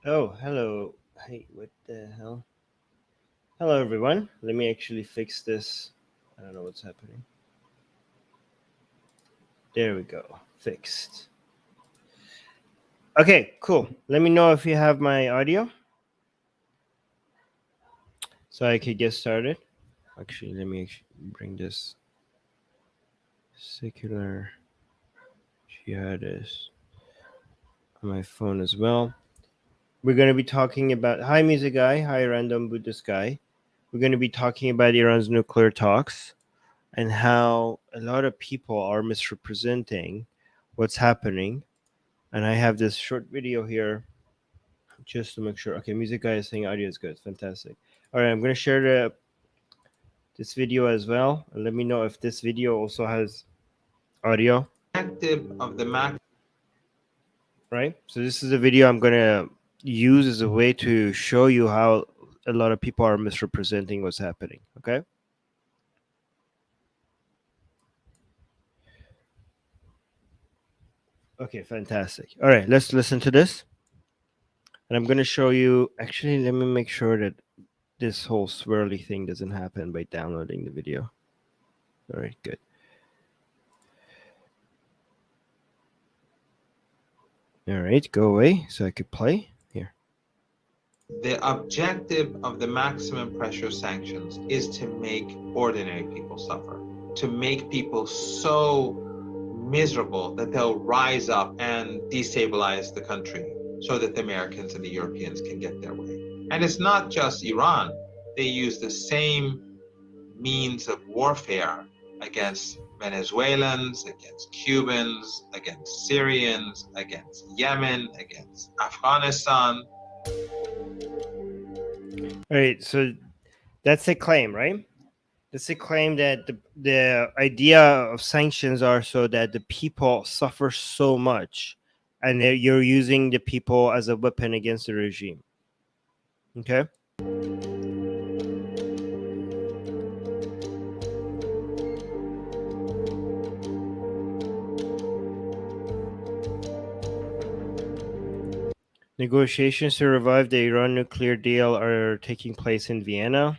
Oh, hello. Hey, what the hell? Hello, everyone. Let me actually fix this. I don't know what's happening. There we go. Fixed. Okay, cool. Let me know if you have my audio so I could get started. Actually, let me bring this Secular Jihadists on my phone as well. We're going to be talking about. Hi, Music Guy. Hi, Random Buddhist Guy. We're going to be talking about Iran's nuclear talks and how a lot of people are misrepresenting what's happening. And I have this short video here just to make sure. Okay, Music Guy is saying audio is good. Fantastic. All right, I'm going to share this video as well. And let me know if this video also has audio. Objective of the max. Right? So this is a video I'm going to use as a way to show you how a lot of people are misrepresenting what's happening. Okay? Okay, fantastic. All right, let's listen to this. And I'm going to show you. Actually, let me make sure that this whole swirly thing doesn't happen by downloading the video. All right, good. All right, go away so I could play here. The objective of the maximum pressure sanctions is to make ordinary people suffer, to make people so miserable that they'll rise up and destabilize the country so that the Americans and the Europeans can get their way. And it's not just Iran. They use the same means of warfare against Venezuelans, against Cubans, against Syrians, against Yemen, against Afghanistan. All right, so that's a claim, right? That's a claim that the idea of sanctions are so that the people suffer so much and you're using the people as a weapon against the regime. Okay? Negotiations to revive the Iran nuclear deal are taking place in Vienna.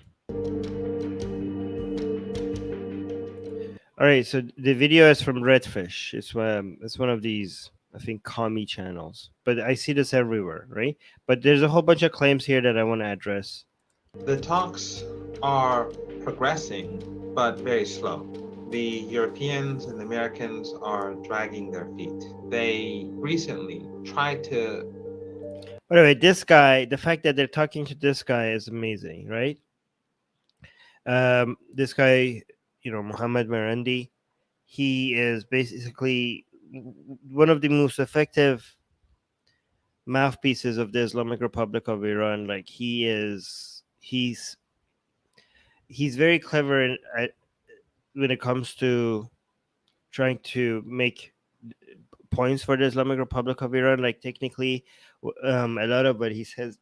All right, so the video is from Redfish. It's one of these, I think, commie channels. But I see this everywhere, right? But there's a whole bunch of claims here that I want to address. The talks are progressing, but very slow. The Europeans and the Americans are dragging their feet. They recently tried to. By the way, this guy, the fact that they're talking to this guy is amazing, right? This guy, Mohammed Marandi, he is basically one of the most effective mouthpieces of the Islamic Republic of Iran. Like he's very clever when it comes to trying to make points for the Islamic Republic of Iran. Like technically, a lot of what he says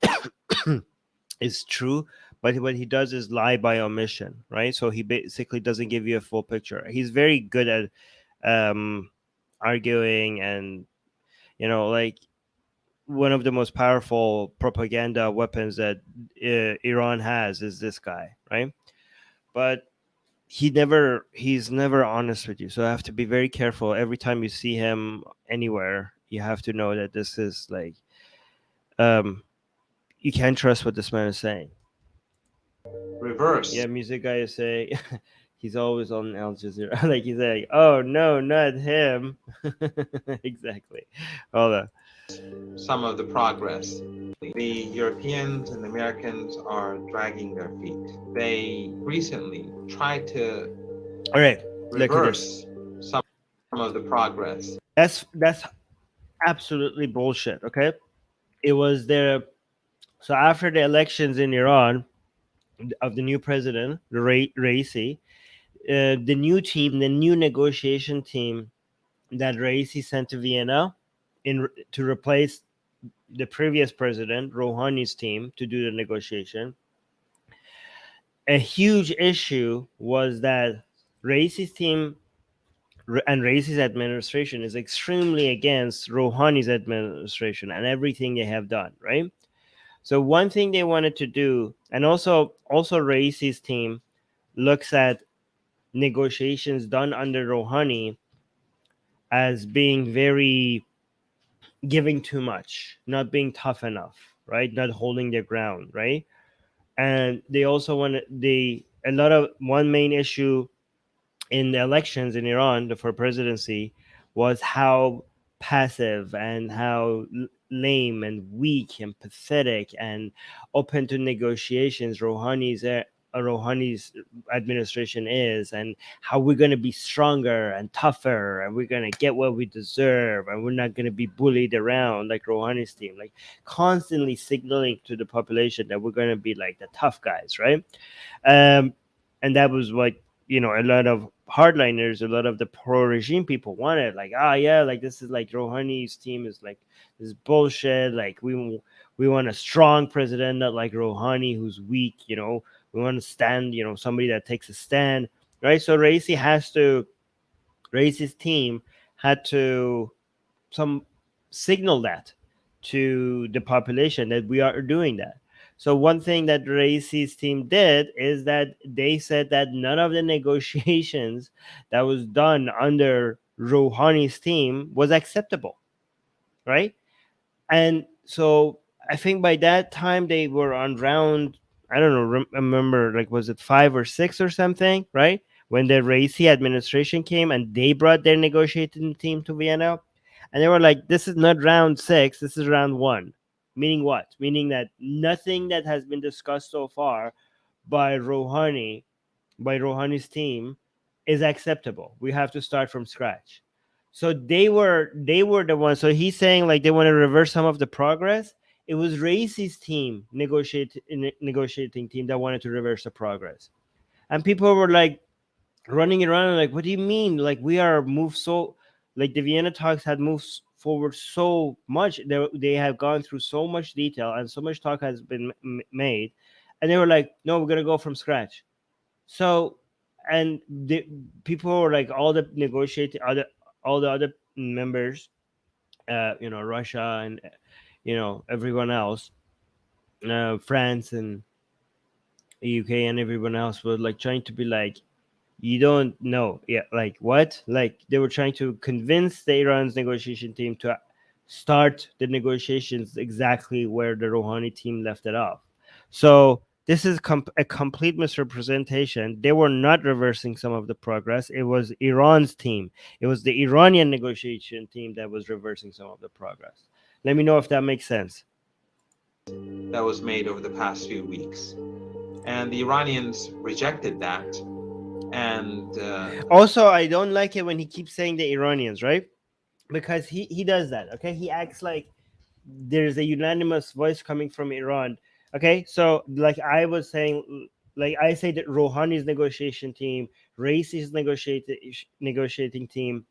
is true, but what he does is lie by omission, right? So he basically doesn't give you a full picture. He's very good at arguing, and like one of the most powerful propaganda weapons that Iran has is this guy, right? But he's never honest with you, so I have to be very careful every time you see him anywhere. You have to know that this is like you can't trust what this man is saying. Reverse. Yeah, Music Guy is saying he's always on Al Jazeera. Like he's like, oh no, not him. Exactly. Hold on. Some of the progress. The Europeans and the Americans are dragging their feet. They recently tried to All right, look at this. reverse some of the progress. That's absolutely bullshit. Okay, it was there. So after the elections in Iran of the new president, Raisi, the new team, the new negotiation team that Raisi sent to Vienna to replace the previous president, Rouhani's team, to do the negotiation. A huge issue was that Raisi's team and Raisi's administration is extremely against Rouhani's administration and everything they have done, right? So one thing they wanted to do, and also Raisi's team looks at negotiations done under Rouhani as being very giving too much, not being tough enough, right? Not holding their ground, right? And they also want a lot of one main issue in the elections in Iran for presidency was how passive and how lame and weak and pathetic and open to negotiations Rouhani's administration is, and how we're going to be stronger and tougher and we're going to get what we deserve and we're not going to be bullied around like Rouhani's team, like constantly signaling to the population that we're going to be like the tough guys, right? um and that was what, you know, a lot of hardliners, a lot of the pro-regime people wanted. Like, yeah, like this is like Rouhani's team is like this bullshit. Like we want a strong president, not like Rouhani who's weak. You know, we want to stand. You know, somebody that takes a stand, right? So Raisi's team had to some signal that to the population that we are doing that. So one thing that Raisi's team did is that they said that none of the negotiations that was done under Rouhani's team was acceptable, right? And so I think by that time they were on round, I don't know, remember, like was it 5 or 6 or something, right? When the Raisi administration came and they brought their negotiating team to Vienna, and they were like, "This is not round 6, this is round 1." Meaning what? Meaning that nothing that has been discussed so far by Rouhani's team is acceptable. We have to start from scratch. So they were the ones. So he's saying like they want to reverse some of the progress. It was Raisi's team negotiating team that wanted to reverse the progress, and people were like running around like, what do you mean? Like we are moved so, like the Vienna talks had moved forward so much. They have gone through so much detail and so much talk has been made, and they were like, no, we're gonna go from scratch. So, and the people were like, all the other members, you know, Russia and you know everyone else, France and UK and everyone else was like trying to be like, you don't know, yeah, like what? Like they were trying to convince the Iran's negotiation team to start the negotiations exactly where the Rouhani team left it off. So this is a complete misrepresentation. They were not reversing some of the progress. It was Iran's team. It was the Iranian negotiation team that was reversing some of the progress. Let me know if that makes sense. That was made over the past few weeks. And the Iranians rejected that. And also, I don't like it when he keeps saying the Iranians, right? Because he does that. Okay, he acts like there's a unanimous voice coming from Iran. Okay, so like I was saying, like I say that Rouhani's negotiation team, Raisi's negotiating team.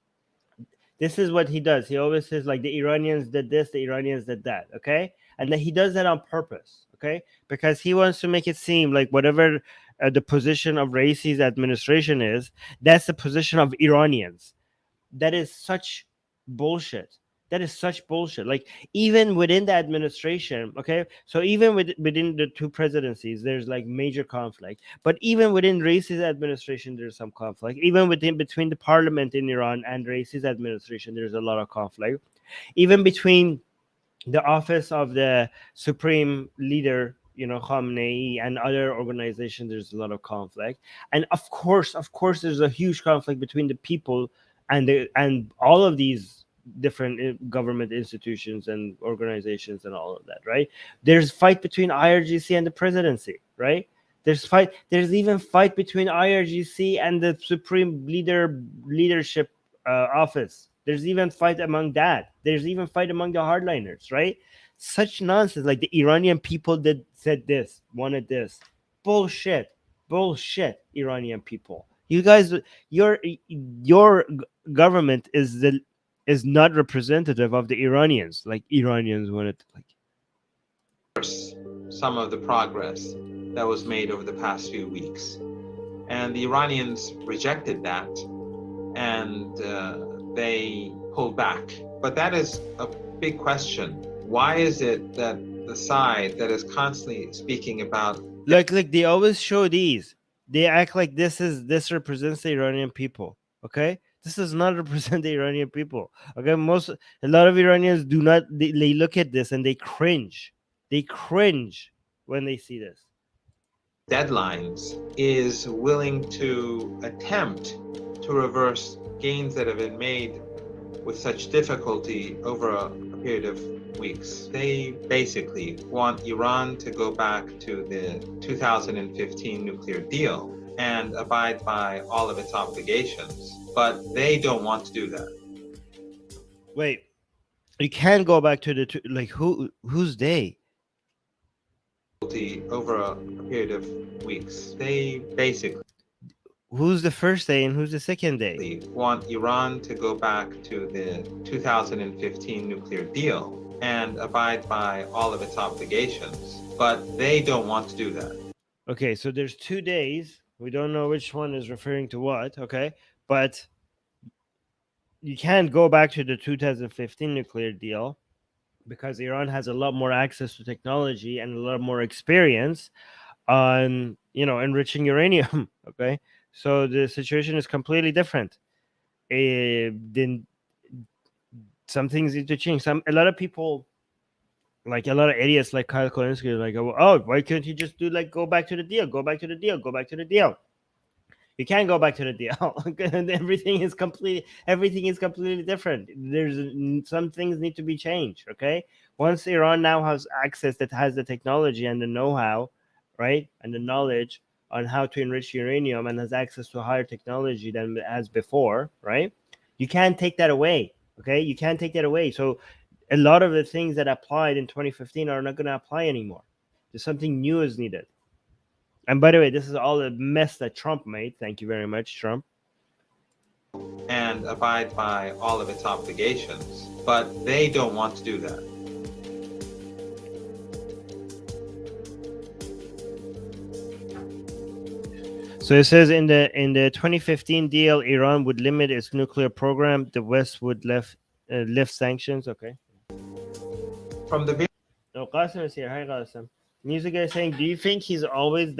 This is what he does. He always says like the Iranians did this, the Iranians did that. Okay, and then he does that on purpose. Okay, because he wants to make it seem like whatever the position of Raisi's administration is, that's the position of Iranians. That is such bullshit. That is such bullshit. Like even within the administration, okay, so even within the two presidencies there's like major conflict, but even within Raisi's administration there's some conflict. Even within between the parliament in Iran and Raisi's administration there's a lot of conflict. Even between the office of the supreme leader, you know, Khamenei, and other organizations there's a lot of conflict. And of course there's a huge conflict between the people and all of these different government institutions and organizations and all of that, right? There's fight between IRGC and the presidency, right? There's even fight between IRGC and the supreme leadership office. There's even fight among that. There's even fight among the hardliners, right? Such nonsense. Like the Iranian people that said this, wanted this. Bullshit. Bullshit, Iranian people. You guys, your government is not representative of the Iranians. Like Iranians wanted to like some of the progress that was made over the past few weeks. And the Iranians rejected that, and they pulled back. But that is a big question. Why is it that the side that is constantly speaking about like they always show these. They act like this represents the Iranian people. Okay, this does not represent the Iranian people. Okay, a lot of Iranians do not. They look at this and they cringe. They cringe when they see this. deadlines is willing to attempt to reverse gains that have been made with such difficulty over a period of weeks. They basically want Iran to go back to the 2015 nuclear deal and abide by all of its obligations, but they don't want to do that. Wait, you can't go back to the like who's they? Over a period of weeks. They basically Who's the first day and who's the second day? want Iran to go back to the 2015 nuclear deal and abide by all of its obligations, but they don't want to do that. Okay, so there's 2 days. We don't know which one is referring to what, okay? But you can't go back to the 2015 nuclear deal because Iran has a lot more access to technology and a lot more experience on, enriching uranium, okay? So the situation is completely different. Then some things need to change. A lot of people, like a lot of idiots like Kyle Kolinsky, are like, oh, why can't you just do like go back to the deal, go back to the deal, go back to the deal? You can't go back to the deal. Everything is completely different. There's some things need to be changed. Okay, once Iran now has access, that has the technology and the know-how, right, and the knowledge on how to enrich uranium, and has access to higher technology than as before, right? You can't take that away. Okay, you can't take that away. So a lot of the things that applied in 2015 are not going to apply anymore. There's something new is needed. And by the way, this is all a mess that Trump made. Thank you very much, Trump. And abide by all of its obligations, but they don't want to do that. So it says in the 2015 deal, Iran would limit its nuclear program. The West would lift sanctions. Okay. From the No, Qasim is here. Hi, Qasim. Music is saying, do you think he's always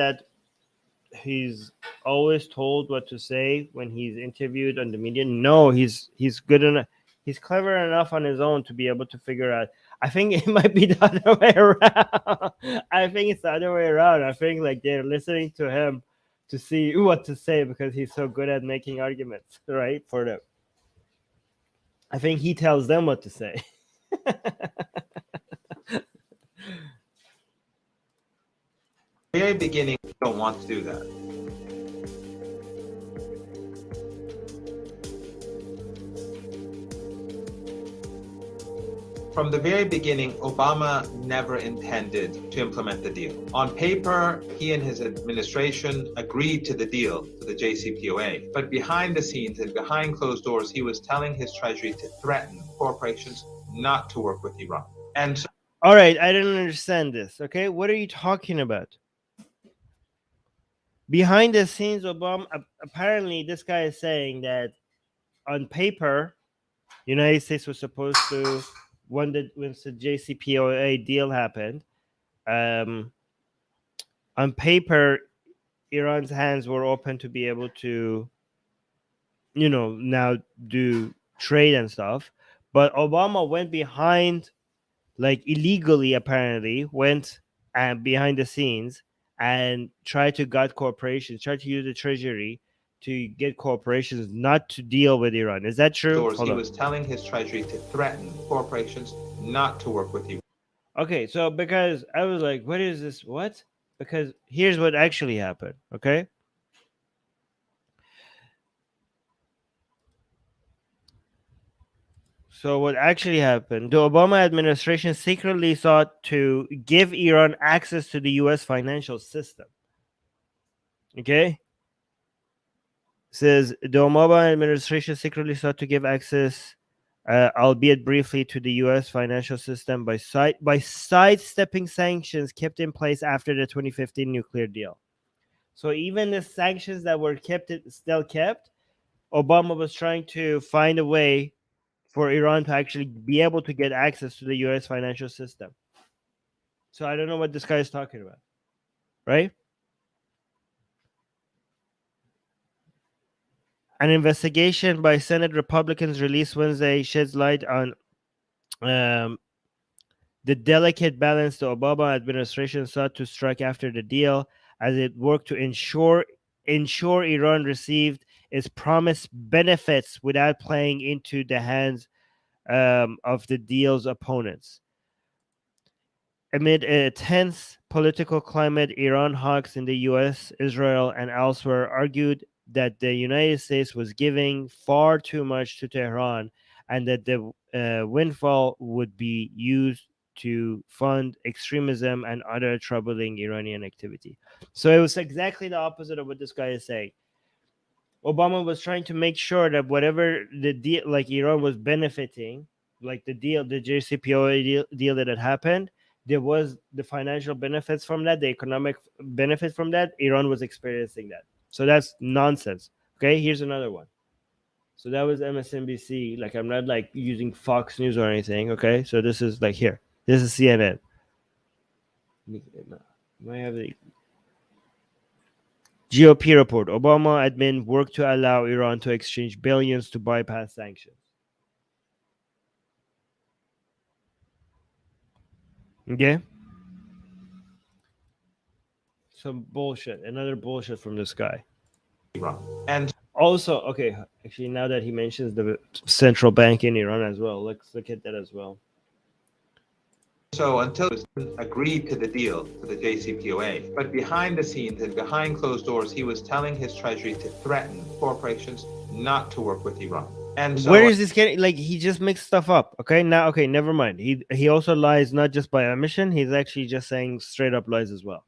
told what to say when he's interviewed on the media? No, he's good enough. He's clever enough on his own to be able to figure out. I think it might be the other way around. I think it's the other way around. I think like they're listening to him to see what to say because he's so good at making arguments, right? For them. I think he tells them what to say. very beginning, we don't want to do that. From the very beginning, Obama never intended to implement the deal. On paper, he and his administration agreed to the deal, to the JCPOA. But behind the scenes and behind closed doors, he was telling his treasury to threaten corporations not to work with Iran. And so, all right, I didn't understand this. Okay, what are you talking about? Behind the scenes, Obama, apparently this guy is saying that on paper, United States was supposed to, when the JCPOA deal happened, on paper, Iran's hands were open to be able to, now do trade and stuff. But Obama went behind, like illegally, apparently, went behind the scenes and tried to gut corporations, tried to use the treasury to get corporations not to deal with Iran. Is that true? he was telling his treasury to threaten corporations not to work with Iran. Okay, so because I was like, what is this? What? Because here's what actually happened, okay? So what actually happened, the Obama administration secretly sought to give Iran access to the U.S. financial system. Okay? It says the Obama administration secretly sought to give access, albeit briefly, to the U.S. financial system by sidestepping sanctions kept in place after the 2015 nuclear deal. So even the sanctions that were still kept, Obama was trying to find a way for Iran to actually be able to get access to the U.S. financial system. So I don't know what this guy is talking about, right? An investigation by Senate Republicans released Wednesday sheds light on um, the delicate balance the Obama administration sought to strike after the deal, as it worked to ensure Iran received its promised benefits without playing into the hands of the deal's opponents. Amid a tense political climate, Iran hawks in the US, Israel, and elsewhere argued that the United States was giving far too much to Tehran, and that the windfall would be used to fund extremism and other troubling Iranian activity. So it was exactly the opposite of what this guy is saying. Obama was trying to make sure that whatever the deal, like Iran was benefiting, like the JCPOA deal that had happened, there was the financial benefits from that, the economic benefit from that. Iran was experiencing that. So that's nonsense. Okay, here's another one. So that was MSNBC. Like, I'm not like using Fox News or anything. Okay, so this is like here. This is CNN. I have the GOP report. Obama admin worked to allow Iran to exchange billions to bypass sanctions. Okay. Some bullshit. Another bullshit from this guy. Iran. And Also, okay, actually, now that he mentions the central bank in Iran as well, let's look at that as well. so until he agreed to the deal, to the JCPOA, but behind the scenes and behind closed doors, he was telling his treasury to threaten corporations not to work with Iran. And so, where is this getting? Like, he just makes stuff up. Okay, now, okay, never mind. He also lies not just by omission. He's actually just saying straight up lies as well.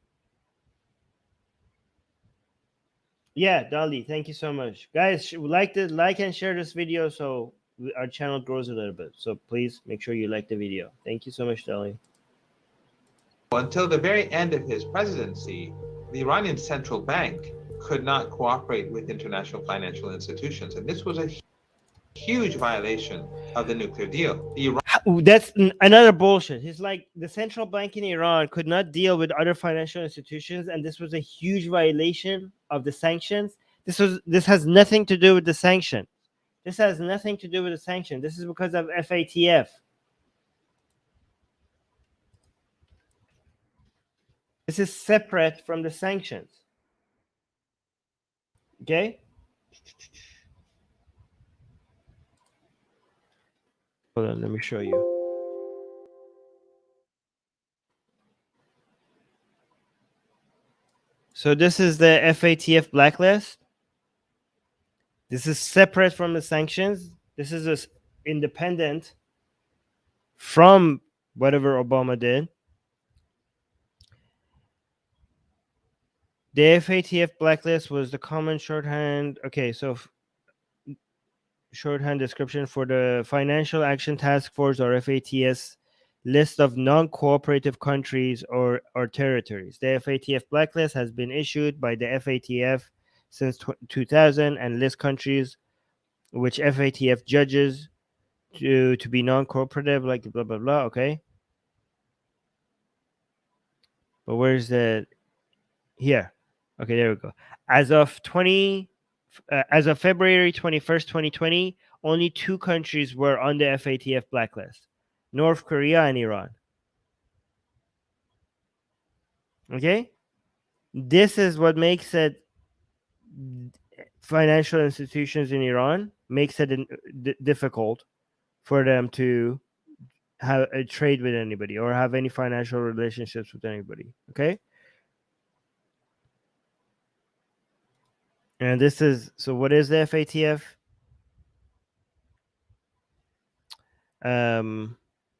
Yeah, Dali, thank you so much, guys. Like and share this video so our channel grows a little bit. So please make sure you like the video. Thank you so much, Dali. until the very end of his presidency, the Iranian central bank could not cooperate with international financial institutions, and this was a huge violation of the nuclear deal. That's another bullshit. He's like, the central bank in Iran could not deal with other financial institutions, and this was a huge violation of the sanctions. This has nothing to do with the sanction. This has nothing to do with the sanction. This is because of FATF. This is separate from the sanctions. Okay? Hold on, let me show you. So this is the FATF blacklist. This is separate from the sanctions. This is independent from whatever Obama did. The FATF blacklist was the common shorthand. Okay, so shorthand description for the Financial Action Task Force, or FATS, list of non-cooperative countries or territories. The FATF blacklist has been issued by the FATF since 2000 and lists countries which FATF judges to be non-cooperative, like blah blah blah. Okay, but where's the here? Okay, there we go. As of February 21st, 2020, only 2 countries were on the FATF blacklist: North Korea and Iran. Okay, this is what makes it financial institutions in Iran makes it difficult for them to have a trade with anybody or have any financial relationships with anybody. Okay. And this is, so what is the FATF?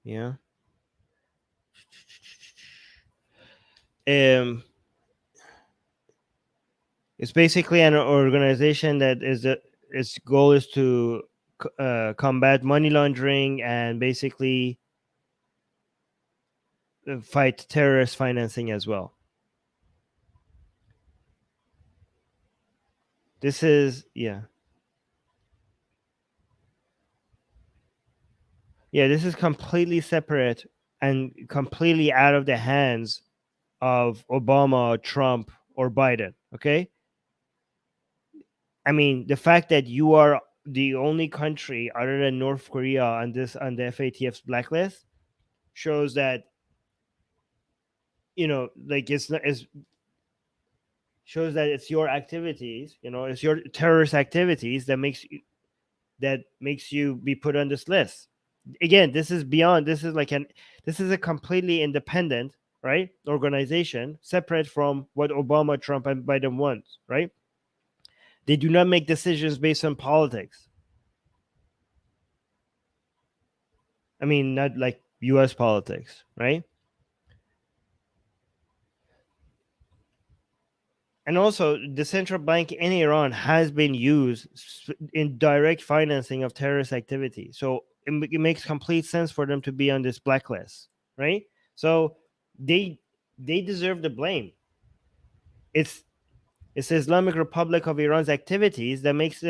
Yeah. It's basically an organization that its goal is to combat money laundering and basically fight terrorist financing as well. This is, yeah. Yeah, this is completely separate and completely out of the hands of Obama, Trump, or Biden. Okay, I mean, the fact that you are the only country other than North Korea on the FATF's blacklist shows that, like, it's not, it's shows that it's your activities, it's your terrorist activities that makes you be put on this list. Again, this is beyond. This is a completely independent, right, organization, separate from what Obama, Trump, and Biden want. Right? They do not make decisions based on politics. I mean, not like U.S. politics, right? And also, the central bank in Iran has been used in direct financing of terrorist activity. So it makes complete sense for them to be on this blacklist, right? So they they deserve the blame. It's it's the Islamic Republic of Iran's activities that makes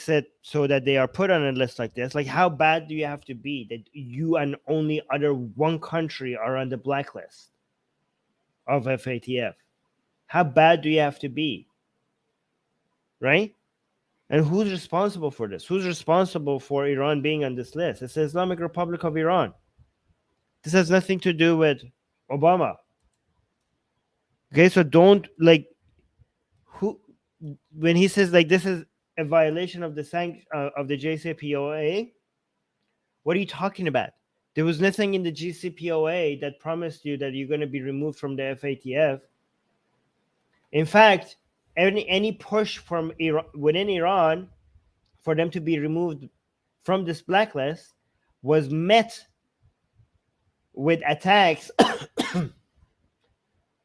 it so that they are put on a list like this. Like, how bad do you have to be that you and only other one country are on the blacklist of FATF? How bad do you have to be, right? And who's responsible for this? Who's responsible for Iran being on this list? It's the Islamic Republic of Iran. This has nothing to do with Obama. Okay, so don't like who when he says like this is a violation of the of the JCPOA. What are you talking about? There was nothing in the JCPOA that promised you that you're going to be removed from the FATF. In fact, any push from Iran, within Iran, for them to be removed from this blacklist was met with attacks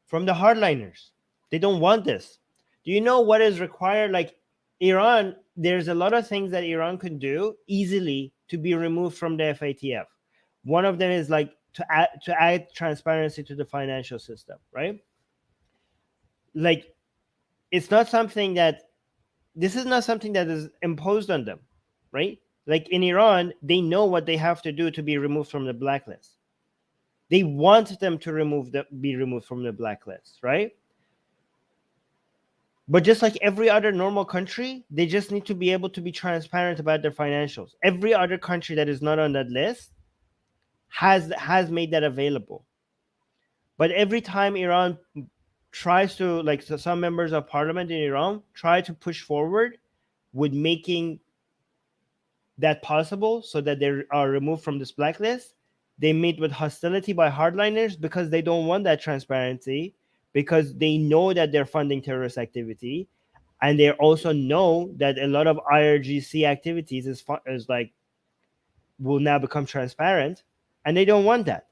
from the hardliners. They don't want this. Do you know what is required? Like, Iran, there's a lot of things that Iran can do easily to be removed from the FATF. One of them is like to add transparency to the financial system, right? Like, it's not something that this is not something that is imposed on them, right? Like, in Iran, they know what they have to do to be removed from the blacklist. They want them to be removed from the blacklist, right? But just like every other normal country, they just need to be able to be transparent about their financials. Every other country that is not on that list has made that available. But every time Iran tries to, like, so some members of parliament in Iran try to push forward with making that possible so that they are removed from this blacklist, they meet with hostility by hardliners because they don't want that transparency, because they know that they're funding terrorist activity, and they also know that a lot of IRGC activities is like will now become transparent, and they don't want that,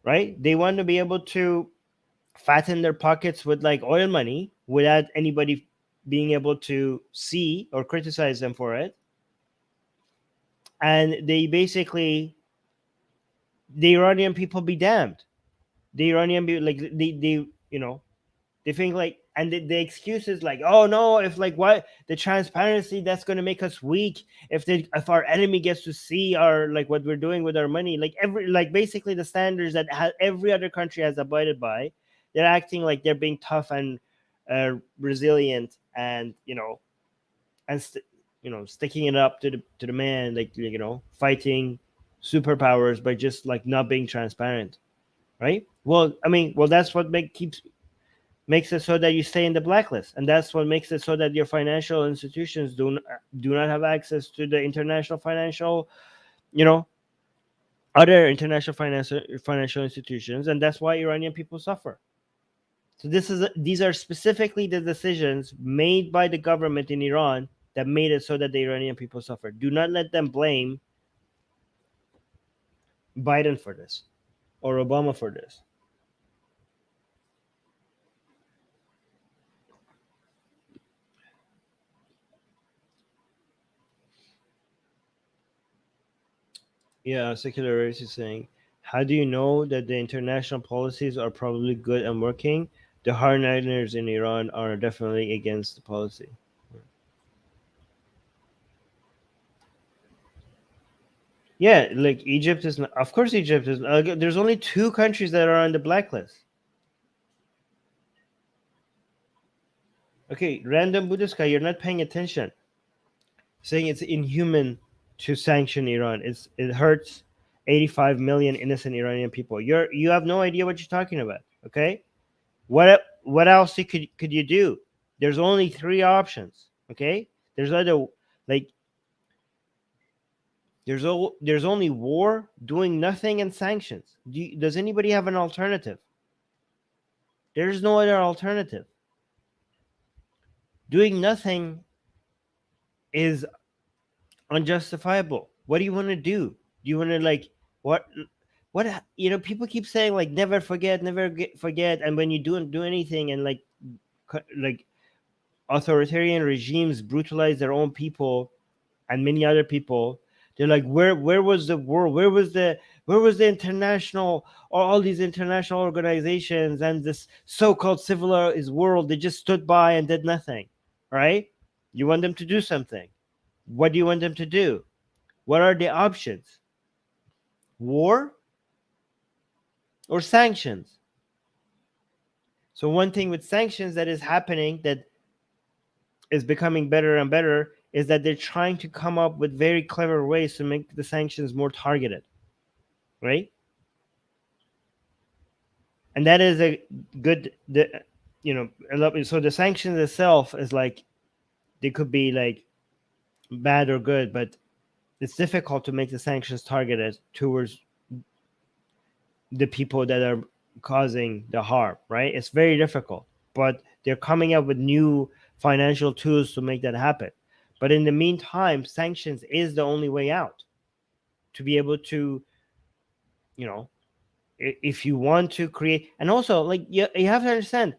right? They want to be able to fatten their pockets with like oil money without anybody being able to see or criticize them for it. And they basically, the Iranian people be damned. The Iranian people, like, they think like, and the excuse is like, oh no, if like what the transparency, that's going to make us weak if our enemy gets to see our, like, what we're doing with our money, like basically the standards that every other country has abided by. They're acting like they're being tough and resilient, and sticking it up to the man, like, fighting superpowers by just like not being transparent, right? Well, I mean, that's what makes it so that you stay in the blacklist, and that's what makes it so that your financial institutions do not have access to the international financial, other international financial institutions, and that's why Iranian people suffer. So these are specifically the decisions made by the government in Iran that made it so that the Iranian people suffer. Do not let them blame Biden for this or Obama for this. Yeah, Secular Jihadists is saying, how do you know that the international policies are probably good and working? The hardliners in Iran are definitely against the policy. Yeah, like Egypt is not, of course Egypt is. There's only 2 countries that are on the blacklist. Okay, random Buddhist guy, you're not paying attention. Saying it's inhuman to sanction Iran. It hurts 85 million innocent Iranian people. You have no idea what you're talking about. Okay, what else could you do? There's only 3 options. Okay, there's either like there's only war, doing nothing, and sanctions. Does anybody have an alternative? There's no other alternative. Doing nothing is unjustifiable. What do you want to do? Do you want to like what? What people keep saying like never forget, forget, and when you don't do anything and like authoritarian regimes brutalize their own people and many other people, they're like, where was the world? Where was the international, or all these international organizations and this so-called civilized world? They just stood by and did nothing, right? You want them to do something. What do you want them to do? What are the options? War or sanctions? So one thing with sanctions that is happening, that is becoming better and better, is that they're trying to come up with very clever ways to make the sanctions more targeted, right? And that is a good, so the sanctions itself is like, they could be like bad or good, but it's difficult to make the sanctions targeted towards the people that are causing the harm, right? It's very difficult, but they're coming up with new financial tools to make that happen. But in the meantime, sanctions is the only way out to be able to, if you want to create, and also like you have to understand,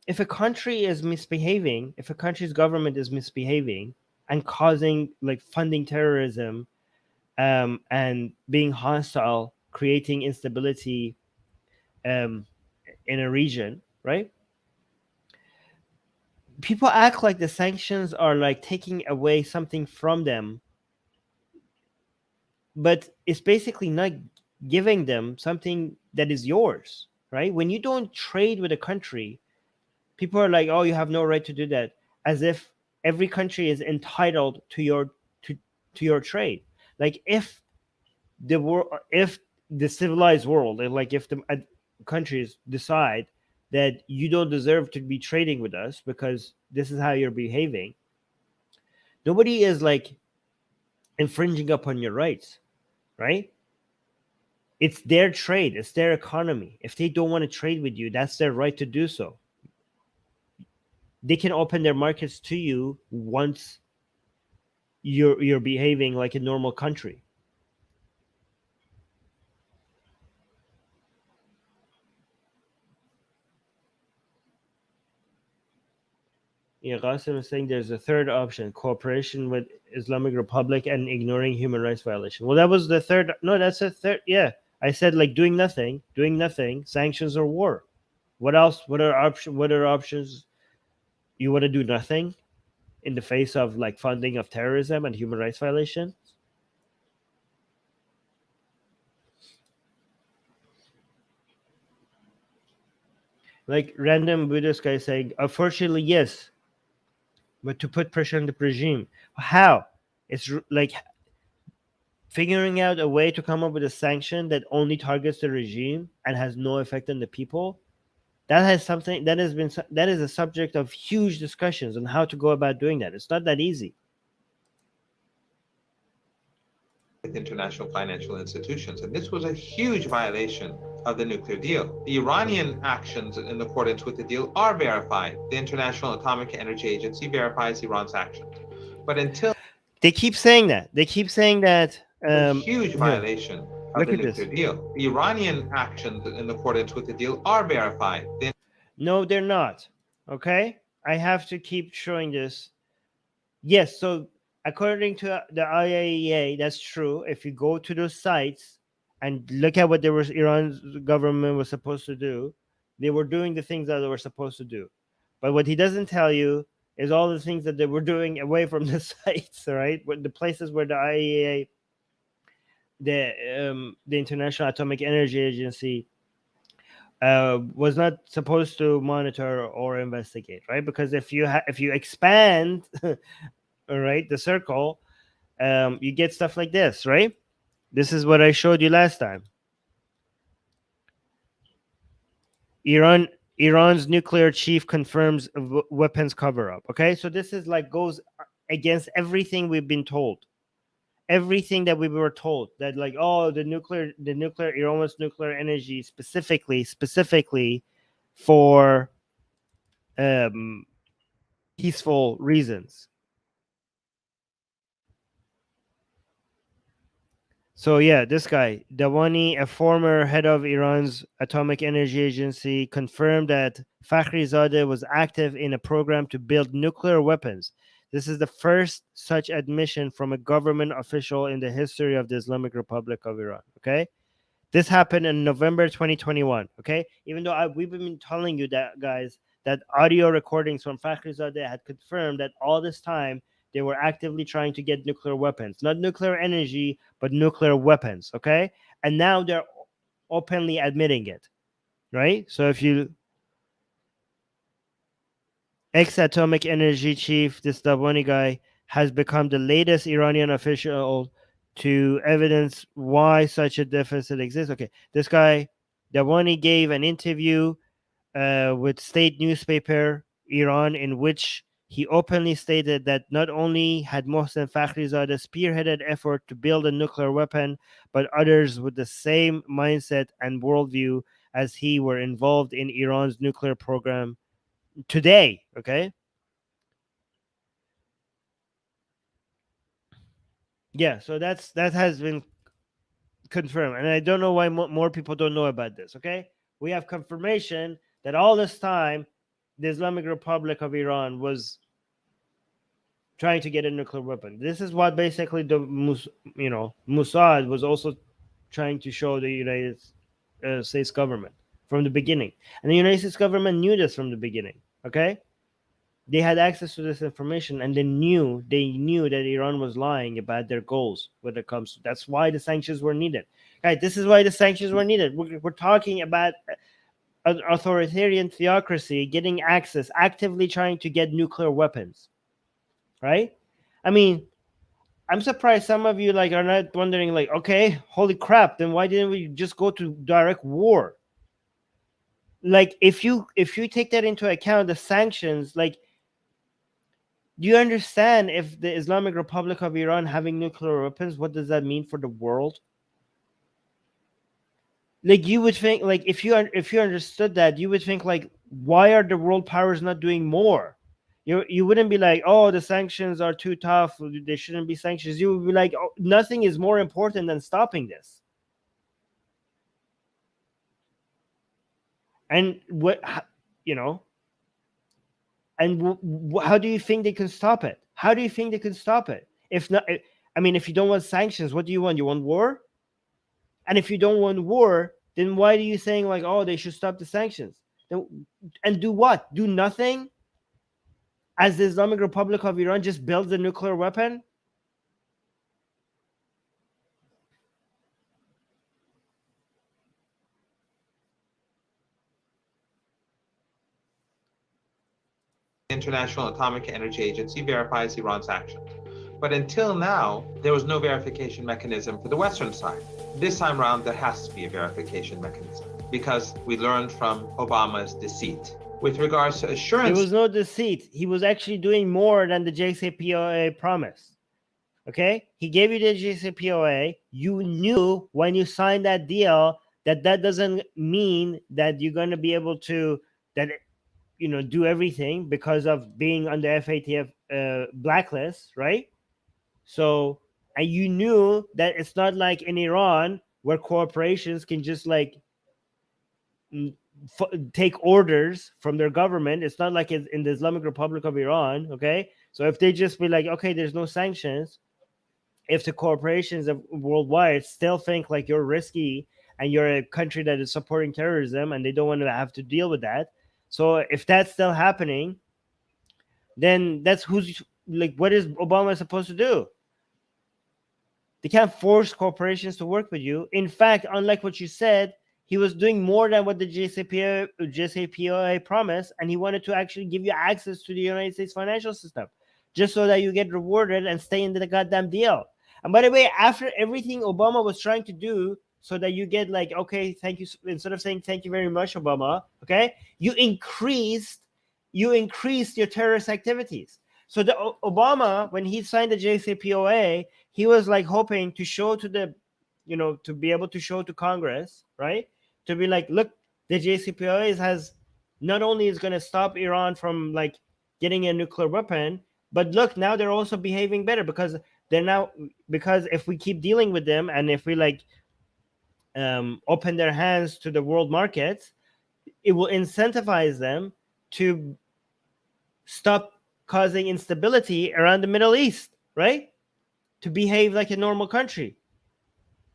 if a country is misbehaving, if a country's government is misbehaving and causing like funding terrorism, and being hostile, creating instability in a region, right? People act like the sanctions are like taking away something from them, but it's basically not giving them something that is yours, right? When you don't trade with a country, people are like, "Oh, you have no right to do that," as if every country is entitled to your trade. Like if the civilized world, and like if the countries decide that you don't deserve to be trading with us because this is how you're behaving, nobody is like infringing upon your rights, right? It's their trade, it's their economy. If they don't want to trade with you, that's their right to do so. They can open their markets to you once you're behaving like a normal country. Yeah, Qasim is saying there's a third option: cooperation with Islamic Republic and ignoring human rights violation. Well, that was the third. No, that's a third. Yeah, I said like doing nothing, sanctions or war. What else? What are options? You want to do nothing in the face of like funding of terrorism and human rights violation? Like random Buddhist guy saying, unfortunately, yes, but to put pressure on the regime. How? It's like figuring out a way to come up with a sanction that only targets the regime and has no effect on the people. That has something that is a subject of huge discussions on how to go about doing that. It's not that easy. With international financial institutions, and this was a huge violation of the nuclear deal. The Iranian actions in accordance with the deal are verified. The International Atomic Energy Agency verifies Iran's actions. But until They keep saying that. They keep saying that. a huge violation of Look the at this. nuclear deal. The Iranian actions in accordance with the deal are verified. No, they're not. Okay? I have to keep showing this. Yes, so according to the IAEA, that's true. If you go to those sites and look at what Iran's government was supposed to do, they were doing the things that they were supposed to do. But what he doesn't tell you is all the things that they were doing away from the sites, right? The places where the IAEA the International Atomic Energy Agency was not supposed to monitor or investigate, right? Because if you expand, all right, the circle, you get stuff like this, right? This is what I showed you last time. Iran's nuclear chief confirms weapons cover up. Okay, so this is like goes against everything we've been told, everything that we were told, that like, oh, the nuclear Iran wants nuclear energy specifically for peaceful reasons. So yeah, this guy, Dawani, a former head of Iran's Atomic Energy Agency, confirmed that Fakhrizadeh was active in a program to build nuclear weapons. This is the first such admission from a government official in the history of the Islamic Republic of Iran. Okay, this happened in November 2021. Okay, even though we've been telling you that, guys, that audio recordings from Fakhrizadeh had confirmed that all this time they were actively trying to get nuclear weapons, not nuclear energy, but nuclear weapons. Okay, and now they're openly admitting it, right? So if you ex-atomic energy chief, this Davani guy, has become the latest Iranian official to evidence why such a deficit exists. Okay, this guy, Davani, gave an interview with state newspaper Iran, in which he openly stated that not only had Mohsen Fakhrizadeh spearheaded effort to build a nuclear weapon, but others with the same mindset and worldview as he were involved in Iran's nuclear program today. Okay, yeah, so that has been confirmed, and I don't know why more people don't know about this. Okay, we have confirmation that all this time the Islamic Republic of Iran was trying to get a nuclear weapon. This is what basically the Mossad was also trying to show the United States government from the beginning, and the United States government knew this from the beginning. Okay, they had access to this information, and they knew that Iran was lying about their goals when it comes to. That's why the sanctions were needed. Right, this is why the sanctions were needed. We're talking about an authoritarian theocracy getting access, actively trying to get nuclear weapons. Right? I mean, I'm surprised some of you like are not wondering, like, okay, holy crap, then why didn't we just go to direct war? Like, if you take that into account, the sanctions, like, do you understand, if the Islamic Republic of Iran having nuclear weapons, what does that mean for the world? Like, you would think, like, if you understood that, you would think, like, why are the world powers not doing more? You wouldn't be like, oh, the sanctions are too tough, there shouldn't be sanctions. You would be like, oh, nothing is more important than stopping this. And how do you think they can stop it? How do you think they can stop it? If not, I mean, if you don't want sanctions, what do you want? You want war? And if you don't want war, then why are you saying, like, oh, they should stop the sanctions? And do what? Do nothing? As the Islamic Republic of Iran just builds a nuclear weapon? International Atomic Energy Agency verifies Iran's actions. But until now, there was no verification mechanism for the Western side. This time around, there has to be a verification mechanism because we learned from Obama's deceit. With regards to assurance, there was no deceit. He was actually doing more than the JCPOA promised. Okay, he gave you the JCPOA. You knew when you signed that deal that doesn't mean that you're going to be able to do everything because of being on the FATF blacklist, right? So, and you knew that it's not like in Iran where corporations can just like take orders from their government. It's not like it's in the Islamic Republic of Iran. Okay, so if they just be like, okay, there's no sanctions, if the corporations of worldwide still think like you're risky and you're a country that is supporting terrorism and they don't want to have to deal with that, so if that's still happening, then that's what is Obama supposed to do? They can't force corporations to work with you. In fact, unlike what you said, he was doing more than what the JCPOA promised, and he wanted to actually give you access to the United States financial system, just so that you get rewarded and stay in the goddamn deal. And by the way, after everything Obama was trying to do, so that you get like, okay, thank you, instead of saying thank you very much, Obama, okay, you increased your terrorist activities. So the Obama, when he signed the JCPOA, he was like hoping to show to the, to be able to show to Congress, right? To be like, look, the JCPOA has not only is going to stop Iran from like getting a nuclear weapon, but look, now they're also behaving better because if we keep dealing with them and if we like open their hands to the world markets, it will incentivize them to stop causing instability around the Middle East, right? To behave like a normal country,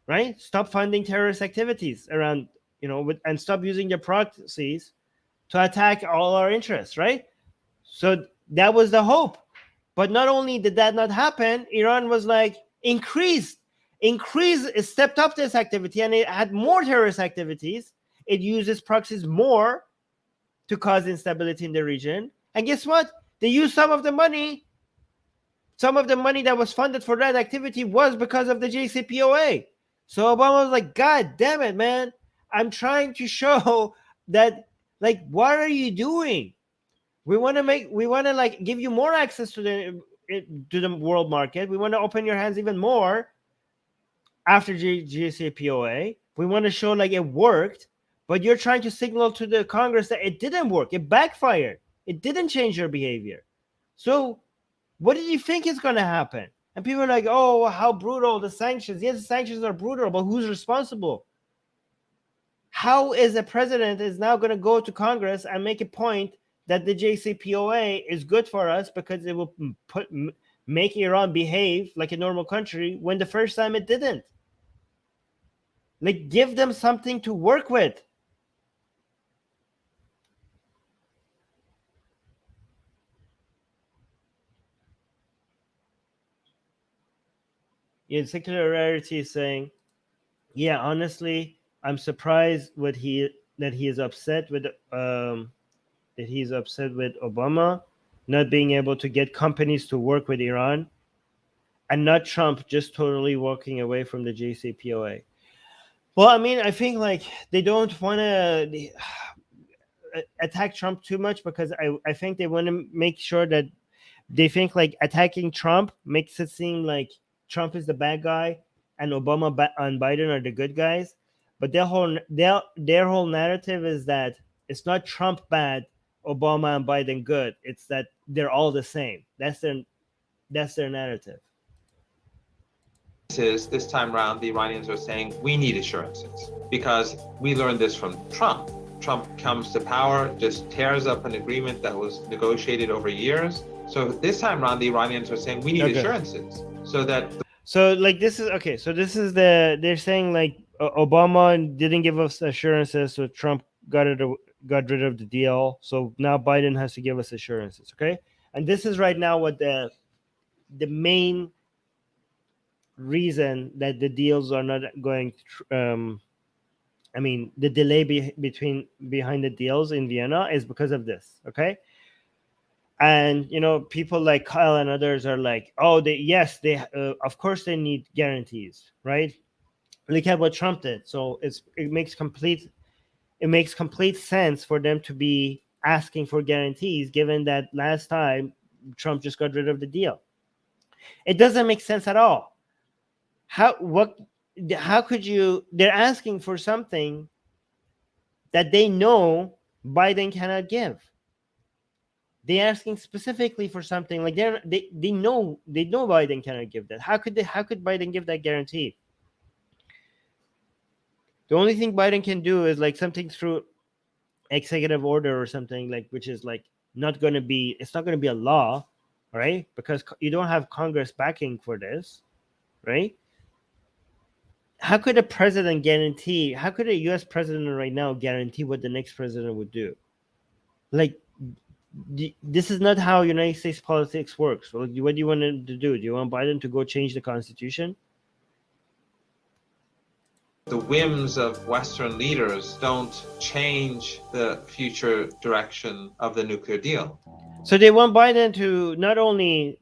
right? Stop funding terrorist activities around, and stop using their proxies to attack all our interests, right? So that was the hope. But not only did that not happen, Iran was like stepped up this activity, and it had more terrorist activities. It uses proxies more to cause instability in the region. And guess what? They used some of the money that was funded for that activity was because of the JCPOA. So Obama was like, God damn it, man. I'm trying to show that, like, what are you doing? We want to like give you more access to the world market. We want to open your hands even more after JCPOA. We want to show like it worked, but you're trying to signal to the Congress that it didn't work. It backfired. It didn't change your behavior. So what did you think is going to happen? And people are like, oh, how brutal the sanctions. Yes, the sanctions are brutal, but who's responsible? How is a president is now going to go to Congress and make a point that the JCPOA is good for us because it will make Iran behave like a normal country when the first time it didn't? Like, give them something to work with. Yeah, Secular Rarity is saying, yeah, honestly, I'm surprised that he is upset with Obama not being able to get companies to work with Iran, and not Trump just totally walking away from the JCPOA. Well, I mean, I think like they don't want to attack Trump too much because I think they want to make sure that they think like attacking Trump makes it seem like Trump is the bad guy and Obama and Biden are the good guys. But their whole narrative is that it's not Trump bad, Obama and Biden good. It's that they're all the same. That's their narrative. This time around, the Iranians are saying we need assurances because we learned this from Trump. Trump comes to power, just tears up an agreement that was negotiated over years. So this time around, the Iranians are saying we need assurances so that. So like this is okay. So this is they're saying like Obama didn't give us assurances, so Trump got rid of the deal. So now Biden has to give us assurances. Okay, and this is right now what the main reason that the deals are not going. I mean, the delay behind the deals in Vienna is because of this. Okay. And people like Kyle and others are like, oh, they of course they need guarantees, right? Look at what Trump did. So it makes complete sense for them to be asking for guarantees, given that last time Trump just got rid of the deal. It doesn't make sense at all. How could you? They're asking for something that they know Biden cannot give. They're asking specifically for something like they know Biden cannot give that. How could Biden give that guarantee? The only thing Biden can do is like something through executive order or something, like, which is like it's not going to be a law, right? Because you don't have Congress backing for this, right? How could a president guarantee? How could a U.S. president right now guarantee what the next president would do? Like, this is not how United States politics works. What do you want to do? Do you want Biden to go change the Constitution? The whims of Western leaders don't change the future direction of the nuclear deal. So they want Biden to not only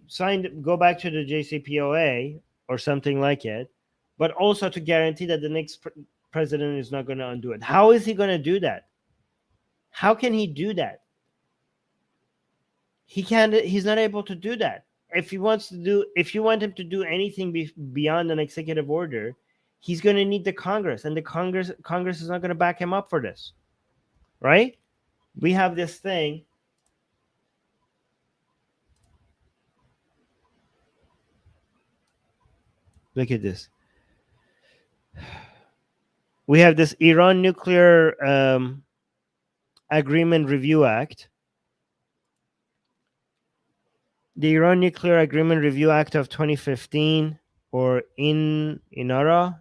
go back to the JCPOA or something like it, but also to guarantee that the next president is not going to undo it. How is he going to do that? How can he do that? He can't. He's not able to do that. If you want him to do anything beyond an executive order, he's going to need the Congress, and the Congress is not going to back him up for this, right? We have this thing. Look at this. We have this Iran Nuclear Agreement Review Act. The Iran Nuclear Agreement Review Act of 2015, or INARA,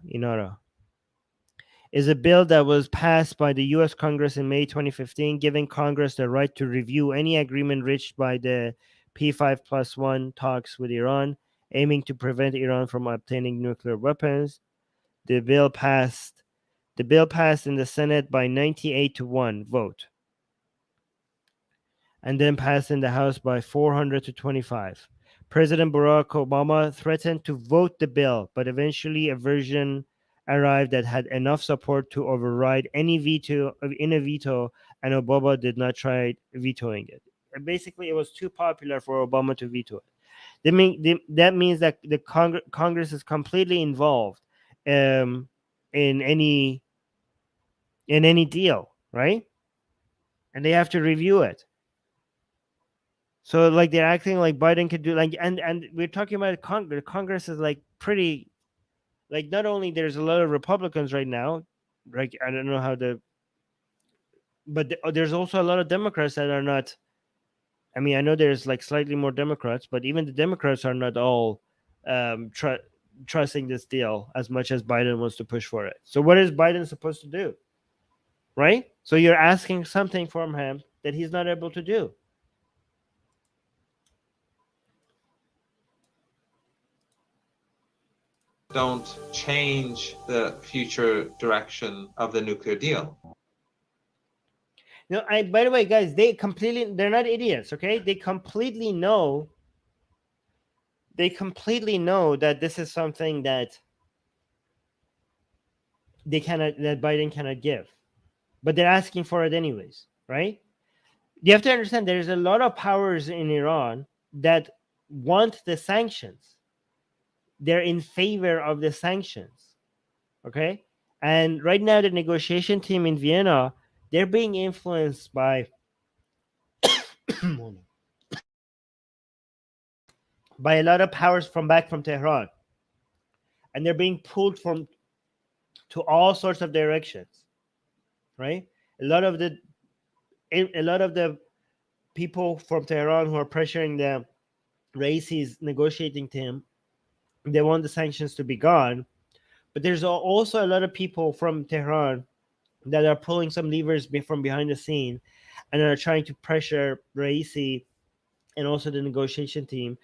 is a bill that was passed by the U.S. Congress in May 2015, giving Congress the right to review any agreement reached by the P5+1 talks with Iran, aiming to prevent Iran from obtaining nuclear weapons. The bill passed in the Senate by 98-1 vote, and then passed in the House by 400-25. President Barack Obama threatened to vote the bill, but eventually a version arrived that had enough support to override any veto, and Obama did not try vetoing it. And basically, it was too popular for Obama to veto it. That means that the Congress is completely involved in any deal, right? And they have to review it. So like they're acting like Biden could do, like, and we're talking about Congress. Congress is like pretty, like, not only there's a lot of Republicans right now, like I don't know but there's also a lot of Democrats that are not. I mean, I know there's like slightly more Democrats, but even the Democrats are not all trusting this deal as much as Biden wants to push for it. So what is Biden supposed to do? Right? So you're asking something from him that he's not able to do. Don't change the future direction of the nuclear deal. No, by the way, guys, they're not idiots, okay? They completely know that this is something that that Biden cannot give. But they're asking for it anyways, right? You have to understand there's a lot of powers in Iran that want the sanctions. They're in favor of the sanctions, okay? And right now, the negotiation team in Vienna, they're being influenced by a lot of powers from Tehran, and they're being pulled to all sorts of directions, right? A lot of the people from Tehran who are pressuring the Raisi's negotiating team, they want the sanctions to be gone. But there's also a lot of people from Tehran that are pulling some levers from behind the scene and are trying to pressure Raisi and also the negotiation team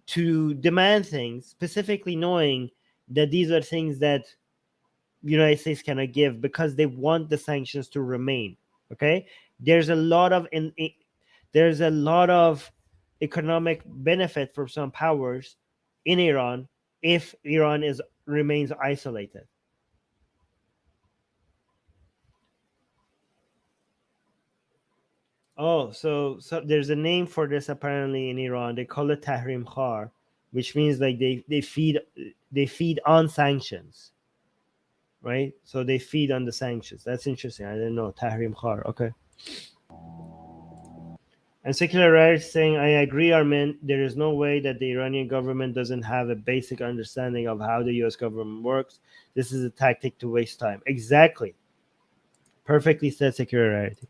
to demand things, specifically knowing that these are things that the United States cannot give because they want the sanctions to remain. Okay, there's a lot of economic benefit for some powers in Iran if Iran remains isolated. Oh, so there's a name for this apparently in Iran. They call it Tahrim Khar, which means like they feed on sanctions, right? So they feed on the sanctions. That's interesting. I didn't know. Tahrim Khar. Okay. And Secular Jihadists saying, I agree, Armin. There is no way that the Iranian government doesn't have a basic understanding of how the U.S. government works. This is a tactic to waste time. Exactly. Perfectly said, Secular Jihadists.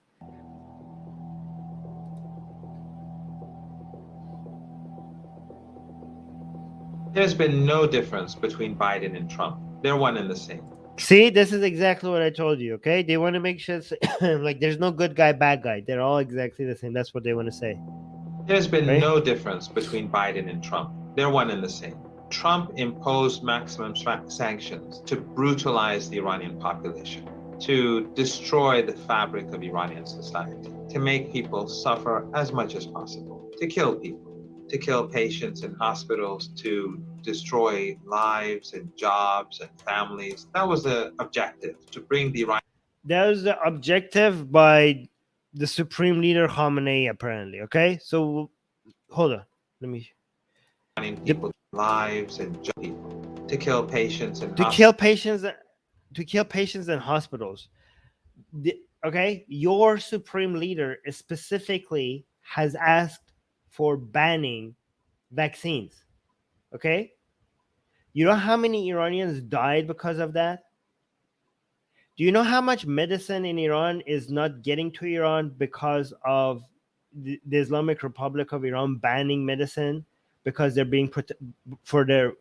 There's been no difference between Biden and Trump. They're one and the same. See, this is exactly what I told you, okay? They want to make sure like there's no good guy, bad guy. They're all exactly the same. That's what they want to say. There's been no difference between Biden and Trump. They're one and the same. Trump imposed maximum sanctions to brutalize the Iranian population, to destroy the fabric of Iranian society, to make people suffer as much as possible, to kill people, to kill patients in hospitals, to destroy lives and jobs and families. That was the objective, to bring the Iranian. That was the objective by the supreme leader Khamenei, apparently. Okay, so hold on, let me. People's lives and people, to kill patients in to kill patients, to kill patients in hospitals. Okay, your supreme leader specifically has asked for banning vaccines. Okay, you know how many Iranians died because of that? Do you know how much medicine in Iran is not getting to Iran because of the Islamic Republic of Iran banning medicine because they're being for their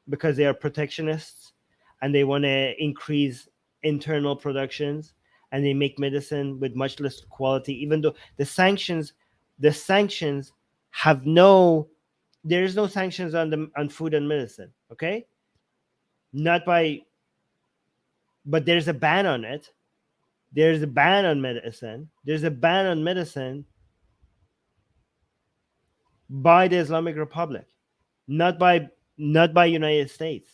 because they are protectionists and they want to increase internal productions, and they make medicine with much less quality, even though the sanctions have no, there is no sanctions on food and medicine. Okay, not by, but there's a ban on it. There's a ban on medicine. There's a ban on medicine by the Islamic Republic, not by United States.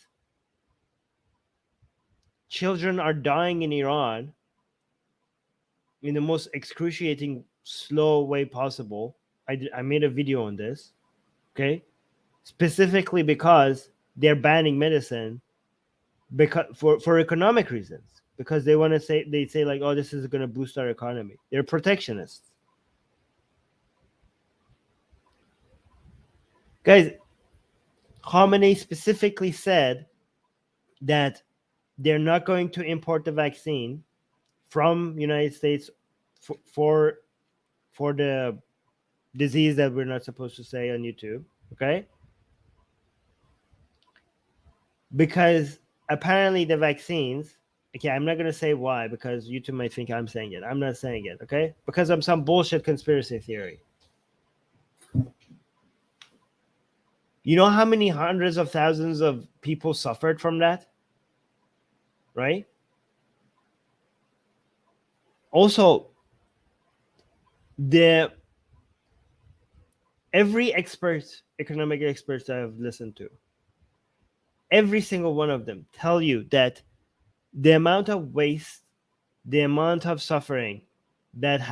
Children are dying in Iran in the most excruciating, slow way possible. I made a video on this, okay? Specifically because they're banning medicine because for economic reasons, because they want to say, they say like, oh, this is going to boost our economy. They're protectionists. Guys, Khamenei specifically said that they're not going to import the vaccine from United States for the disease that we're not supposed to say on YouTube, okay? Because apparently the vaccines, okay, I'm not going to say why because YouTube might think I'm saying it. I'm not saying it, okay? Because of some bullshit conspiracy theory. You know how many hundreds of thousands of people suffered from that? Right? Also, every economic experts I've listened to, every single one of them tell you that the amount of waste, the amount of suffering that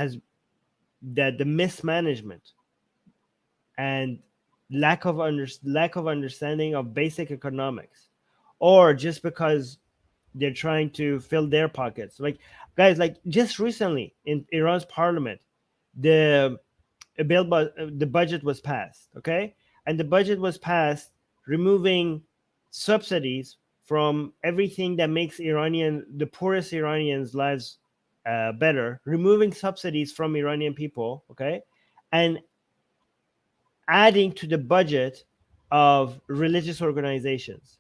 the mismanagement and lack of understanding of basic economics, or just because they're trying to fill their pockets. Like, guys, like just recently in Iran's parliament, the the budget was passed, okay? And the budget was passed removing subsidies from everything that makes the poorest Iranians' lives better, removing subsidies from Iranian people, okay? And adding to the budget of religious organizations,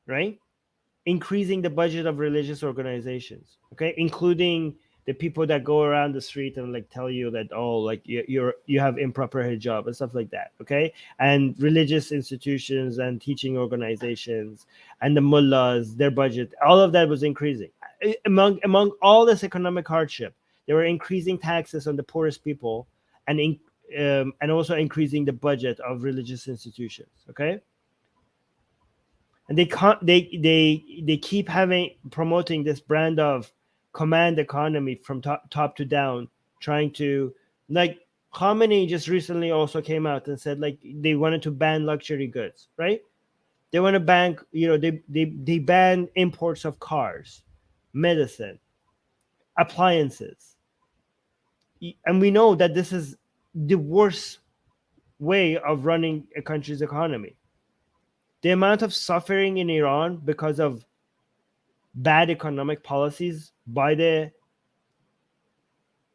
right? Increasing the budget of religious organizations, okay? Including the people that go around the street and like tell you that, oh, like you have improper hijab and stuff like that, okay? And religious institutions and teaching organizations and the mullahs, their budget, all of that was increasing. Among all this economic hardship, they were increasing taxes on the poorest people and also increasing the budget of religious institutions, okay? And they keep promoting this brand of command economy from top to down, trying to, like, Khamenei just recently also came out and said like they wanted to ban luxury goods, right? They want to ban, they ban imports of cars, medicine, appliances, and we know that this is the worst way of running a country's economy. The amount of suffering in Iran because of bad economic policies by the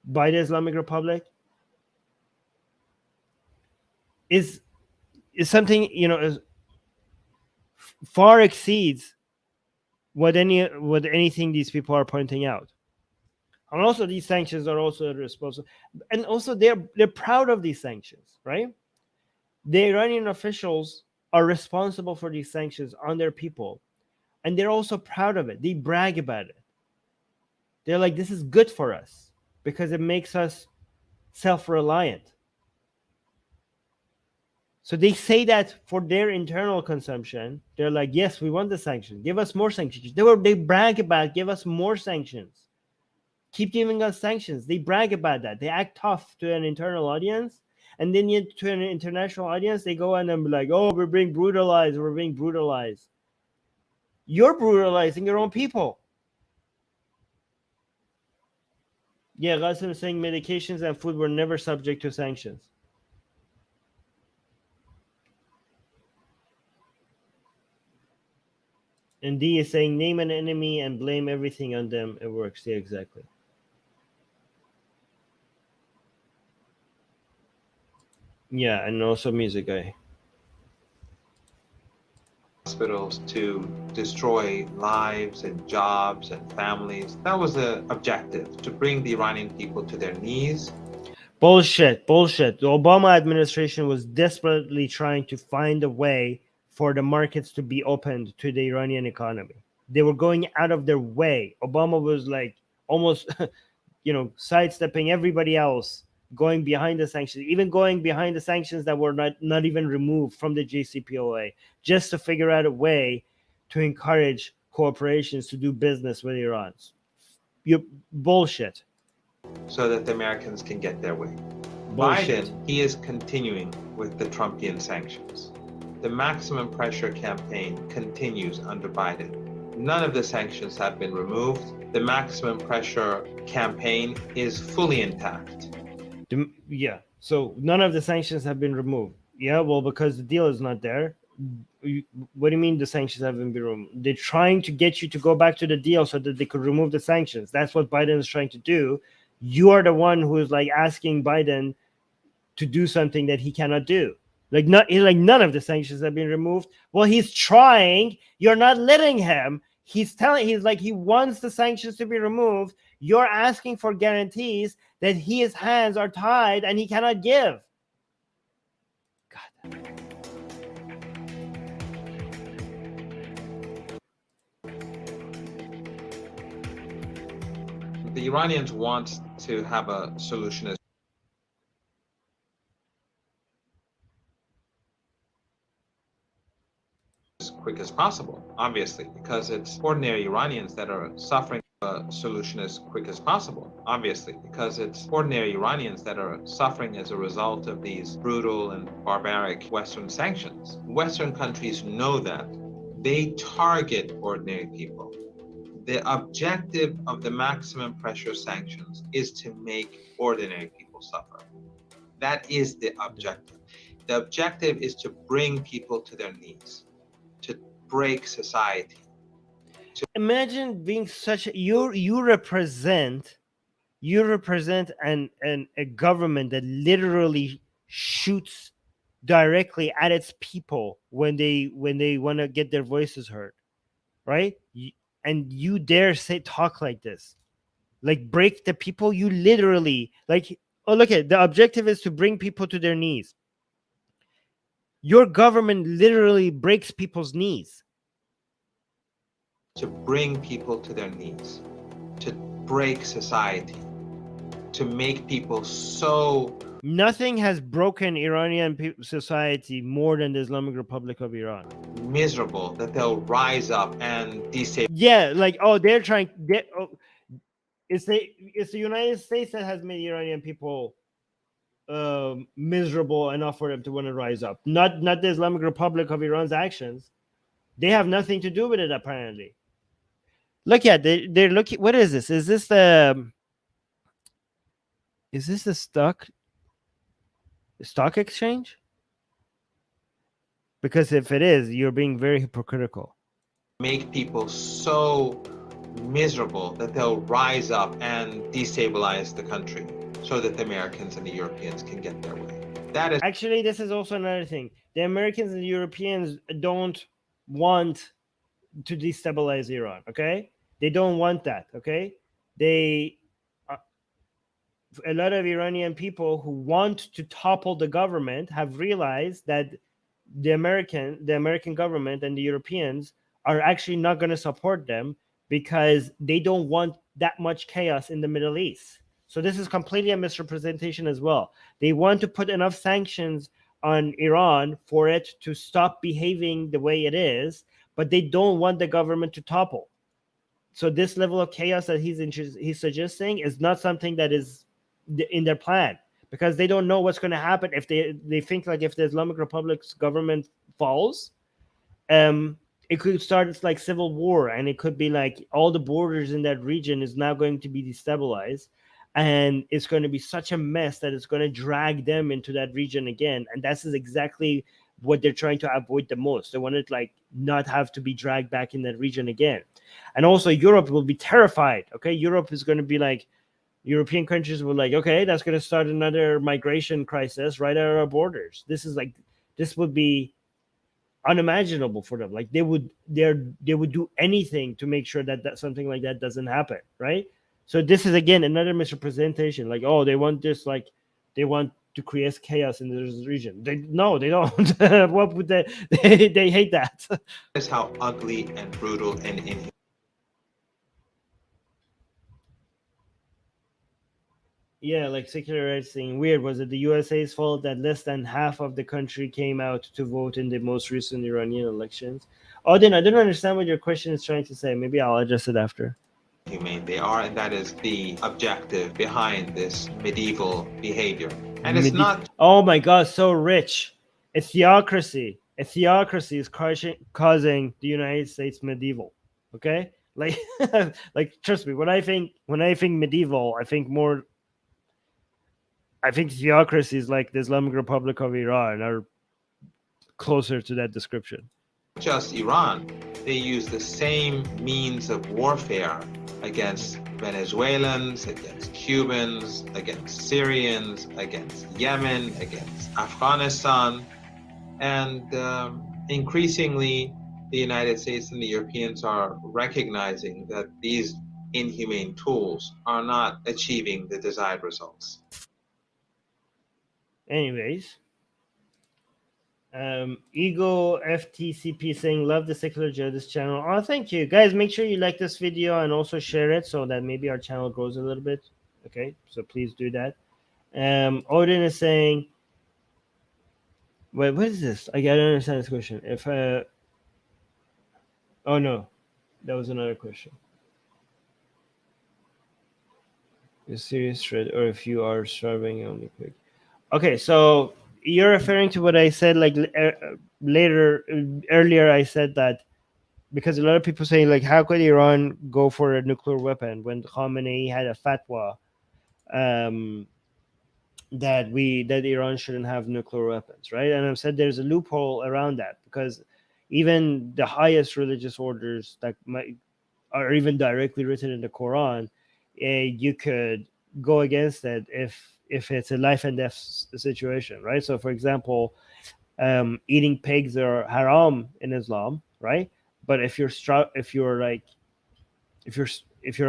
Islamic Republic is something, is far exceeds what anything these people are pointing out. And also these sanctions are also responsible, and also they're proud of these sanctions, right? The Iranian officials are responsible for these sanctions on their people. And they're also proud of it. They brag about it. They're like, this is good for us because it makes us self-reliant. So they say that for their internal consumption. They're like, yes, we want the sanctions. Give us more sanctions. They brag about, give us more sanctions. Keep giving us sanctions. They brag about that. They act tough to an internal audience. And then yet to an international audience, they go and be like, oh, we're being brutalized. We're being brutalized. You're brutalizing your own people. Yeah, Qasim is saying medications and food were never subject to sanctions. And D is saying name an enemy and blame everything on them. It works. Yeah, exactly. Yeah, and also music guy. Hospitals to destroy lives and jobs and families. That was the objective, to bring the Iranian people to their knees. Bullshit. The Obama administration was desperately trying to find a way for the markets to be opened to the Iranian economy. They were going out of their way. Obama was like almost, sidestepping everybody else, going behind the sanctions, even going behind the sanctions that were not even removed from the JCPOA, just to figure out a way to encourage corporations to do business with Iran. Bullshit. So that the Americans can get their way. Bullshit. Biden, he is continuing with the Trumpian sanctions. The maximum pressure campaign continues under Biden. None of the sanctions have been removed. The maximum pressure campaign is fully intact. Yeah. So none of the sanctions have been removed. Yeah, well, because the deal is not there. What do you mean the sanctions haven't been removed? They're trying to get you to go back to the deal so that they could remove the sanctions. That's what Biden is trying to do. You are the one who is like asking Biden to do something that he cannot do. None of the sanctions have been removed. Well, he's trying. You're not letting him. He's like he wants the sanctions to be removed. You're asking for guarantees that his hands are tied and he cannot give. God. The Iranians want to have a solution as quick as possible, obviously, because it's ordinary Iranians that are suffering. A solution as quick as possible, obviously, because it's ordinary Iranians that are suffering as a result of these brutal and barbaric Western sanctions. Western countries know that. They target ordinary people. The objective of the maximum pressure sanctions is to make ordinary people suffer. That is the objective. The objective is to bring people to their knees, to break society. Imagine being such you represent a government that literally shoots directly at its people when they want to get their voices heard, right? And you dare talk like this, like break the people. You literally like, oh, look at the objective is to bring people to their knees. Your government literally breaks people's knees. To bring people to their knees, to break society, to make people so... Nothing has broken Iranian society more than the Islamic Republic of Iran. Miserable that they'll rise up and disable. Yeah, like, oh, they're trying. It's the United States that has made Iranian people miserable enough for them to want to rise up. Not the Islamic Republic of Iran's actions. They have nothing to do with it, apparently. Look at they're looking. What is this? Is this the stock exchange? Because if it is, you're being very hypocritical. Make people so miserable that they'll rise up and destabilize the country so that the Americans and the Europeans can get their way. That is actually, this is also another thing. The Americans and the Europeans don't want to destabilize Iran. Okay, they don't want that. Okay, a lot of Iranian people who want to topple the government have realized that the American government and the Europeans are actually not going to support them because they don't want that much chaos in the Middle East. So this is completely a misrepresentation as well. They want to put enough sanctions on Iran for it to stop behaving the way it is, but they don't want the government to topple. So this level of chaos that he's suggesting is not something that is in their plan, because they don't know what's going to happen if they think like if the Islamic Republic's government falls, it could start like civil war, and it could be like all the borders in that region is now going to be destabilized, and it's going to be such a mess that it's going to drag them into that region again. And that's exactly what they're trying to avoid the most. They want to like not have to be dragged back in that region again. And also Europe will be terrified. Okay, Europe is going to be like, European countries were like, okay, that's going to start another migration crisis right at our borders. This would be unimaginable for them. Like they would do anything to make sure that something like that doesn't happen, right? So this is again another misrepresentation. Like, oh, they want this, like they want to create chaos in this region. No, they don't. What would they hate that. That's how ugly and brutal and inhuman. Yeah, like Secular Jihadists saying, weird. Was it the USA's fault that less than half of the country came out to vote in the most recent Iranian elections? Oh, then I don't understand what your question is trying to say. Maybe I'll address it after. Humane they are, and that is the objective behind this medieval behavior. And it's not. Oh my God, so rich. A theocracy. A theocracy is causing the United States medieval. Okay, like, like trust me. When I think medieval, I think more. I think theocracies like the Islamic Republic of Iran are closer to that description. Just Iran, they use the same means of warfare against Venezuelans, against Cubans, against Syrians, against Yemen, against Afghanistan. And increasingly, the United States and the Europeans are recognizing that these inhumane tools are not achieving the desired results. Anyways, Ego FTCP saying, love the Secular Jihadists channel. Oh, thank you guys. Make sure you like this video and also share it so that maybe our channel grows a little bit. Okay, so please do that. Odin is saying, wait, what is this? I don't understand this question. If oh no, that was another question. A serious threat, or if you are starving, only quick. Okay, so you're referring to what I said like earlier. I said that because a lot of people say like, how could Iran go for a nuclear weapon when Khamenei had a fatwa that Iran shouldn't have nuclear weapons, right? And I've said there's a loophole around that, because even the highest religious orders that are even directly written in the Quran, you could go against it if it's a life and death situation, right? So, for example, eating pigs are haram in Islam, right? But if you're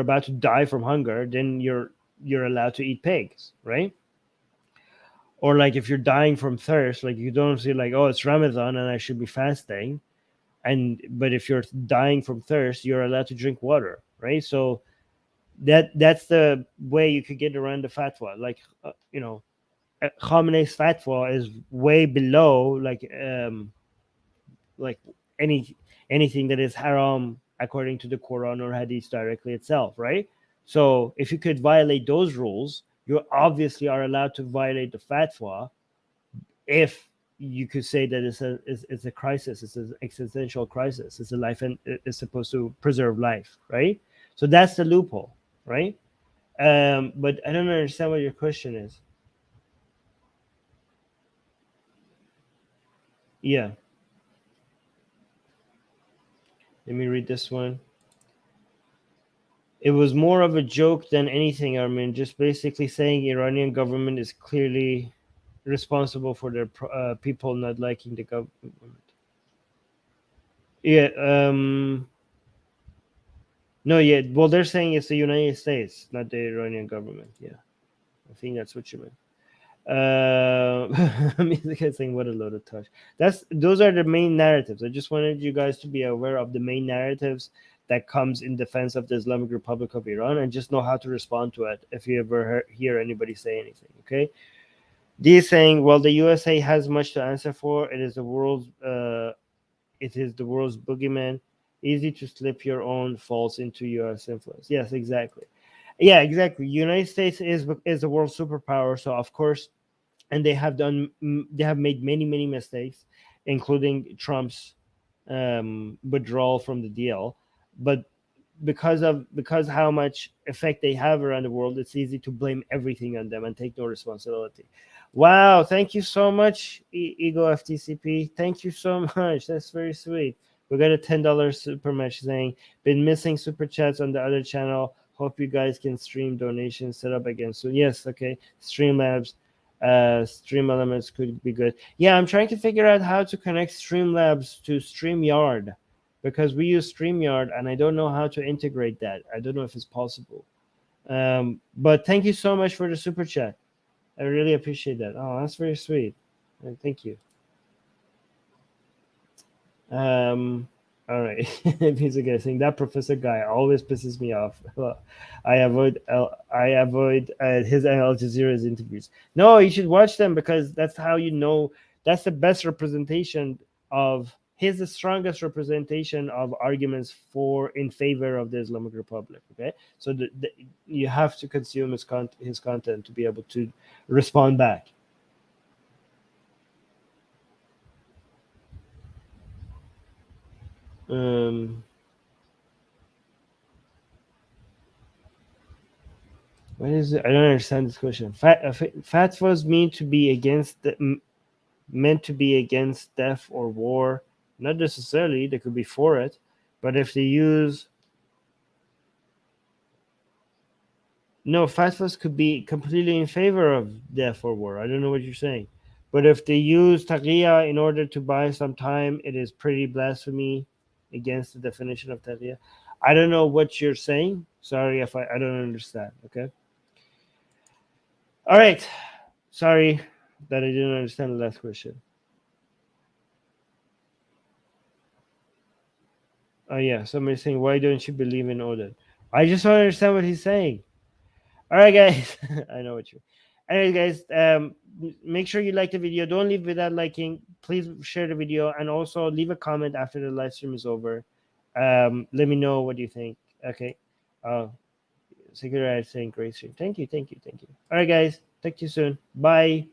about to die from hunger, then you're allowed to eat pigs, right? Or like if you're dying from thirst, like you don't see like, oh, it's Ramadan and I should be fasting, but if you're dying from thirst, you're allowed to drink water, right? So that's the way you could get around the fatwa. Like Khamenei's fatwa is way below like anything that is haram according to the Quran or Hadith directly itself, right? So if you could violate those rules, you obviously are allowed to violate the fatwa if you could say that it's a crisis, it's an existential crisis, it's a life, and it's supposed to preserve life, right? So that's the loophole, right? But I don't understand what your question is. Yeah. Let me read this one. It was more of a joke than anything, Armin. Just basically saying Iranian government is clearly responsible for their people not liking the government. Yeah. No. Yeah. Well, they're saying it's the United States, not the Iranian government. Yeah. I think that's what you meant. Music is saying what a load of touch. Those are the main narratives. I just wanted you guys to be aware of the main narratives that comes in defense of the Islamic Republic of Iran, and just know how to respond to it if you ever hear anybody say anything. Okay. D is saying, well, the USA has much to answer for. It is the world's boogeyman. Easy to slip your own faults into US influence. Yes, exactly. Yeah, exactly. United States is the world superpower, so of course, and they have made many mistakes, including Trump's withdrawal from the deal. But because how much effect they have around the world, it's easy to blame everything on them and take no responsibility. Wow, thank you so much, Ego FTCP. Thank you so much. That's very sweet. We got a $10 super match saying, been missing super chats on the other channel. Hope you guys can stream donations set up again soon. Yes, okay. Streamlabs, Stream Elements could be good. Yeah, I'm trying to figure out how to connect Streamlabs to StreamYard, because we use StreamYard and I don't know how to integrate that. I don't know if it's possible. But thank you so much for the super chat. I really appreciate that. Oh, that's very sweet. Thank you. All right. He's again saying that professor guy always pisses me off. I avoid his Al Jazeera's interviews. No, you should watch them, because that's how you know that's the best representation of he's the strongest representation of arguments for in favor of the Islamic Republic. Okay, so you have to consume his content to be able to respond back. What is it? I don't understand this question. Fatwas meant to be against death or war. Not necessarily. They could be for it, but if they use fatwas could be completely in favor of death or war. I don't know what you're saying, but if they use taqiyya in order to buy some time, it is pretty blasphemy against the definition of taqiyya. I don't know what you're saying. Sorry if I don't understand. Okay. All right. Sorry that I didn't understand the last question. Oh yeah, somebody's saying, why don't you believe in Odin? I just don't understand what he's saying. All right, guys. I know what you. Anyway, guys, make sure you like the video. Don't leave without liking. Please share the video and also leave a comment after the live stream is over. Let me know what you think. Okay. Secular Jihadists saying great stream. Thank you. All right, guys. Talk to you soon. Bye.